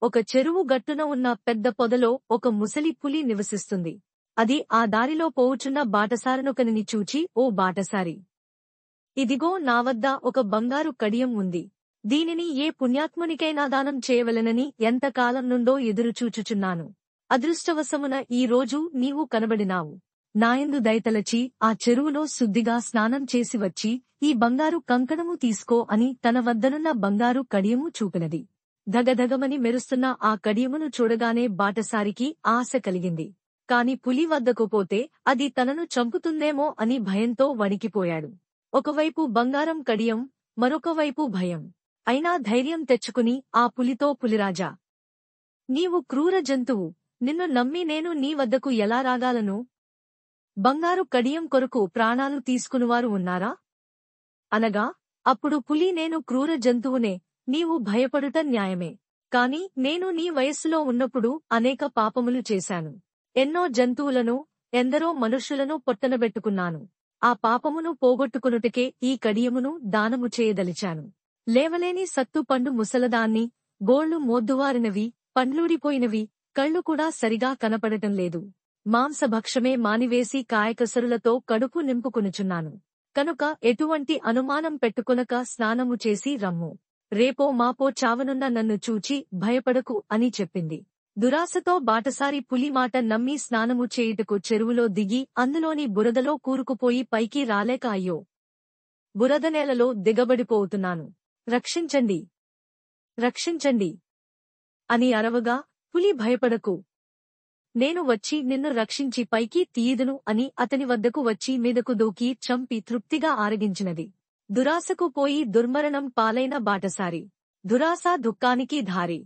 ఒక చెరువు గట్టున ఉన్న పెద్ద పొదలో ఒక ముసలి పులి నివసిస్తుంది. అది ఆ దారిలో పోవుచున్న బాటసారనొకనిని చూచి, ఓ బాటసారి, ఇదిగో నా వద్ద ఒక బంగారు కడియం ఉంది. దీనిని ఏ పుణ్యాత్మునికైనా దానం చేయవలెనని ఎంతకాలం నుండో ఎదురుచూచుచున్నాను. అదృష్టవశమున ఈ రోజు నీవు కనబడినావు. నాయందు దయతలచి ఆ చెరువులో శుద్ధిగా స్నానం చేసి వచ్చి ఈ బంగారు కంకణము తీసుకో అని తన వద్దనున్న బంగారు కడియము చూపినది. ధగధగమని మెరుస్తున్న ఆ కడియమును చూడగానే బాటసారికి ఆశ కలిగింది. కాని పులి వద్దకు పోతే అది తనను చంపుతుందేమో అని భయంతో వణికిపోయాడు. ఒకవైపు బంగారం కడియం, మరొకవైపు భయం. అయినా ధైర్యం తెచ్చుకుని ఆ పులితో, పులిరాజా, నీవు క్రూర జంతువు, నిన్ను నమ్మి నేను నీ వద్దకు ఎలా రాగాలను? బంగారు కడియం కొరకు ప్రాణాలు తీసుకునివారు ఉన్నారా? అనగా అప్పుడు పులి, నేను క్రూర జంతువునే, నీవు భయపడుట న్యాయమే. కాని నేను నీ వయస్సులో ఉన్నప్పుడు అనేక పాపములు చేశాను. ఎన్నో జంతువులను, ఎందరో మనుష్యులను పొట్టనబెట్టుకున్నాను. ఆ పాపమును పోగొట్టుకొనుటకే ఈ కడియమును దానము చేయదలిచాను. లేవలేని సత్తు పండు ముసలదాన్ని, గోళ్లు మోద్దువారినవి, పండ్లూడిపోయినవి, కళ్ళు కూడా సరిగా కనపడటం లేదు. మాంసభక్షమే మానివేసి కాయకసరులతో కడుపు నింపుకొనుచున్నాను. కనుక ఎటువంటి అనుమానం పెట్టుకొనక స్నానము చేసి రమ్ము. రేపో మాపో చావనున్న నన్ను చూచి భయపడకు అని చెప్పింది. దురాశతో బాటసారి పులి మాట నమ్మి స్నానము చేయుటకు చెరువులో దిగి అందులోని బురదలో కూరుకుపోయి పైకి రాలేక, అయ్యో, బురద నేలలో దిగబడిపోతున్నాను, రక్షించండి, రక్షించండి అని అరవగా, పులి, భయపడకు, నేను వచ్చి నిన్ను రక్షించి పైకి తీయుదును అని అతని వద్దకు వచ్చి మీదకు దూకి చంపి తృప్తిగా ఆరగించినది. దురాశకు పోయి దుర్మరణం పాలైన బాటసారి. దురాశ దుఃఖానికి దారి.